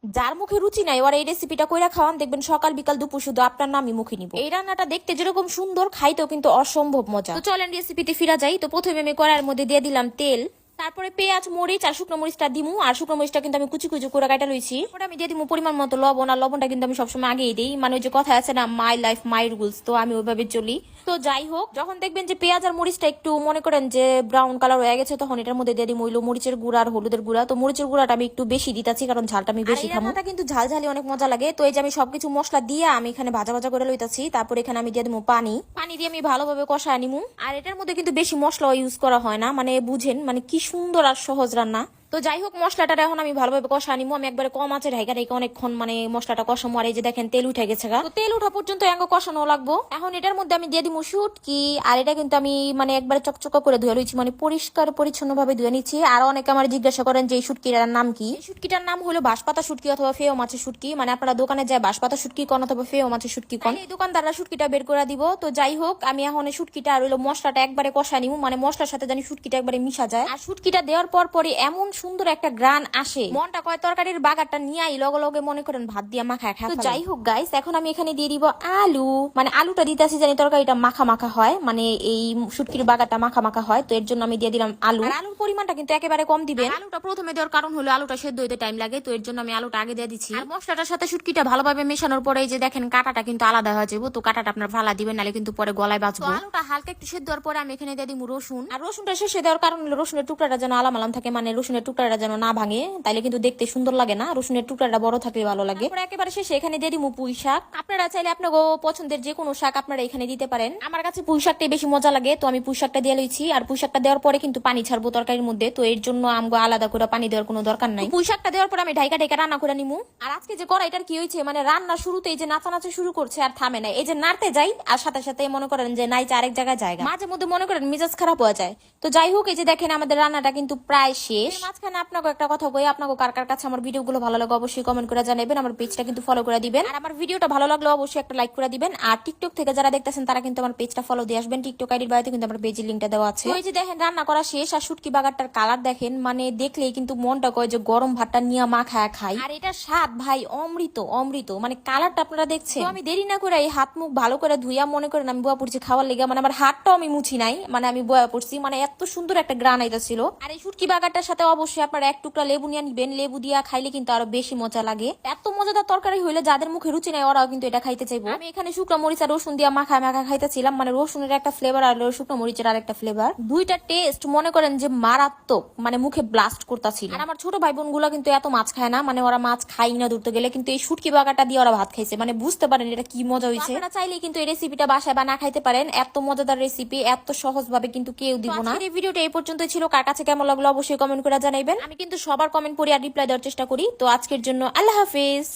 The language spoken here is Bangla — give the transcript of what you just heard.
যার মুখে রুচি নাই ওরা এই রেসিপিটা কইরা খাওয়ান, দেখবেন সকাল বিকাল দুপুর শুধু আপনার নামই মুখে নিব। এই রান্নাটা দেখতে যেরকম সুন্দর, খাইতেও কিন্তু অসম্ভব মজা। তো চলেন রেসিপিতে ফিরা যাই। তো প্রথমে আমি কড়াইয়ের মধ্যে দিয়ে দিলাম তেল, তারপরে পেঁয়াজ মরিচ আর শুকনো মরিচটা দিমু। আর শুকনো মরিচটা কিন্তু আমি কুচি কুচি করে কাটা লইছি। ওটা আমি দিয়ে দিমু পরিমাণ মতো লবণ। আর লবণটা কিন্তু আমি সবসময় আগেই দিই, মানে ওই যে কথা আছে না, মাই লাইফ মাই রুলস, তো আমি ওইভাবে চলি। তো যাই হোক, যখন দেখবেন যে পেঁয়াজ আর মরিচটা একটু মনে করেন যে ব্রাউন কালার হয়ে গেছে, তখন এটার মধ্যে দিয়ে দিমু হইলো মরিচের গুঁড়া আর হলুদের গুঁড়া। তো মরিচের গুঁড়াটা আমি একটু বেশি দিতাছি, কারণ ঝালটা আমি বেশি খাবো। এটা কিন্তু ঝাল ঝালি অনেক মজা লাগে। তো এই যে আমি সবকিছু মশলা দিয়ে আমি এখানে ভাজা ভাজা করে লইতাছি। তারপর এখানে আমি দিয়ে দিমু পানি। পানি দিয়ে আমি ভালোভাবে কষায় নিমু। আর এটার মধ্যে কিন্তু বেশি মশলা ইউজ করা হয় না, মানে বুঝেন মানে কি সুন্দর আর সহজ রান্না। তো যাই হোক, মশলাটা এখন আমি ভালোভাবে কষা নিবো। আমি একবারে কম আছে ঢাকা রেখে অনেকক্ষণ মানে মশলাটা কষামো। আর এই যে দেখেন তেল উঠে গেছে, তো তেল উঠা পর্যন্ত এঙ্গ কষানো লাগবো। এখন এটার মধ্যে আমি দিয়ে দিব শুটকি। আর এটা কিন্তু আমি মানে একবারে চকচকা করে ধুয়ে লইছি, মানে পরিষ্কার পরিচ্ছন্ন ভাবে ধুয়ে নিচ্ছি। আর অনেকে আমার জিজ্ঞাসা করেন যে এই শুটকিটার নাম কি। এই শুটকিটার নাম হলো বাঁশপাতা শুটকি অথবা ফেও মাছের শুটকি। মানে আপনারা দোকানে যায় বাঁশপাতা শুটকি কোন অথবা ফেও মাছের শুটকি কোন, এই দোকানদাররা শুটকিটা বের করে দিব। তো যাই হোক, আমি এখন এই শুটকিটা আর হইলো মশলাটা একবারে কষা নিবো, মানে মশলার সাথে জানি শুটকিটা একবারে মিশা যায়। আর শুটকিটা দেওয়ার পর পরে এমন সুন্দর একটা গ্রান আসে, মনটা কয় তরকারির বাগারটা নিয়ে লগে লগে মনে করেন ভাত দিয়া মাখায় খায়। তো যাই হোক গাইস, এখন আমি এখানে দিয়ে দিব আলু। মানে আলুটা দিতে আসি জানি তরকারিটা মাখা মাখা হয়, মানে এই শুটকির বাগারটা মাখা মাখা হয়। তো এর জন্য আমি দিয়ে দিলাম আলু। আর আলুর পরিমাণটা কিন্তু একেবারে কম দিবেন। আলুটা প্রথমে দেওয়ার কারণ হলো আলুটা সেদ্ধ হইতে টাইম লাগে, তো এর জন্য আমি আলুটা আগে দিয়ে দিচ্ছি। আর মশলাটার সাথে শুটকিটা ভালোভাবে মেশানোর পরে এই যে দেখেন কাঁটাটা কিন্তু আলাদা হয়ে যাবে, তো কাঁটাটা আপনার ফালা দিবেন, নাহলে কিন্তু পরে গলায় বাঁচবো। আলুটা হালকা একটু সেদ্ধ হওয়ার পরে আমি এখানে দিয়ে দিব রসুন। আর রসুনটা শেষে দেওয়ার কারণ হলো রসুনের টুকরাটা যেন আলাম আলাম থাকে, মানে রসুনের টুকরাটা যেন না ভাঙে, তাইলে কিন্তু দেখতে সুন্দর লাগে না। রসুনের টুকরাটা বড় থাকলে ভালো লাগে। একেবারে শেষে এখানে দিয়ে দিব পুঁই শাক। আপনারা চাইলে আপনার পছন্দের যে কোনো শাক আপনারা এখানে দিতে পারেন। আমার কাছে পুঁই শাকটাই বেশি মজা লাগে, তো আমি পুঁই শাকটা দিয়ে লইছি। আর পুঁই শাকটা দেওয়ার পরে কিন্তু পানি ছাড়বো তরকারির মধ্যে, তো এর জন্য আমগো আলাদা করে পানি দেওয়ার কোনো দরকার নাই। পুঁই শাকটা দেওয়ার পরে আমি ঢাইকা ঢাইকা রান্না করে নিমু। আর আজকে যে কড়াইটার কি হয়েছে, মানে রান্না শুরুতেই যে নাচানাচি শুরু করছে আর থামে না। এই যে নাড়তে যাই আর সাথে সাথে মনে করেন যে নাইচে আরেক জায়গায় জায়গা, মাঝে মধ্যে মনে করেন মেজাজ খারাপ হয়ে যায়। তো যাই হোক, এই যে দেখেন আমাদের রান্নাটা কিন্তু প্রায় শেষ। মাঝখানে আপনাকে একটা কথা কই, আপনাকে কার কার কাছে আমার ভিডিওগুলো ভালো লাগে অবশ্যই কমেন্ট করে জানাবেন। আমার পেজটা কিন্তু ফলো করে দিবেন। আর আমার ভিডিওটা ভালো লাগলে অবশ্যই একটা লাইক করে দিবেন। আর টিকটক থেকে যারা দেখতেছেন তারা কিন্তু আমার পেজটা ফলো দিয়ে আসবেন। টিকটক আইডির বাড়িতে কিন্তু আমার পেজের লিংকটা দেওয়া আছে। ওই যে দেখেন রান্না করা শেষ। আর শুটকি বাগারটার কালার দেখেন, মানে দেখলেই কিন্তু মনটা কয় যে গরম ভাতটা নিয়ে মাখায় খাই। আর এটা স্বাদ ভাই অমৃত অমৃত, মানে কালারটা আপনারা দেখছেন। তো আমি দেরি না করে এই হাত মুখ ভালো করে ধুইয়া মনে করেন আমি বয়া পড়ছি খাওয়ার লেগে, মানে আমার হাতটাও আমি মুছি নাই, মানে আমি বয়া পড়ছি, মানে এত সুন্দর একটা গ্রান আইতাছিল। আর এই শুটকি বাগারটার সাথে অবশ্যই আপনারা এক টুকরা লেবু নিয়ে নিবেন। লেবু দিয়া খাইলে কিন্তু আরো বেশি মজা লাগে। এত মজাদার তরকারি হইলে যাদের মুখে রুচি নাই ওরাও কিন্তু এটা খাইতে চাইবো। আমি এখানে শুকনো মরিচ আর রসুন দিয়া মাখা মাখা খাইতেছিলাম, মানে রসুনের একটা ফ্লেভার আর শুকনো মরিচের আর একটা ফ্লেভার, দুইটা টেস্ট মনে করেন যে মারাত্মক, মানে মুখে ব্লাস্ট করতেছিল। আর আমার ছোট ভাই বোন গুলা কিন্তু এত মাছ খায় না, মানে ওরা মাছ খাই না ধরতে গেলে, কিন্তু এই শুটকি বাগারটা দিয়ে ওরা ভাত খাইছে, মানে বুঝতে পারেন এটা কি মজা হয়েছে। আপনারা চাইলে কিন্তু এই রেসিপিটা বাসায় বানা খাইতে পারেন। এত মজাদার রেসিপি এত সহজ ভাবে কিন্তু কেউ দিব না। এই ভিডিওটা এই পর্যন্তই ছিল। কার কাছে কেমন লাগলো অবশ্যই কমেন্ট করে জানাইবেন। আমি কিন্তু সবার কমেন্ট পড়ি আর রিপ্লাই দেওয়ার চেষ্টা করি। তো আজকের জন্য আল্লাহ হাফেজ।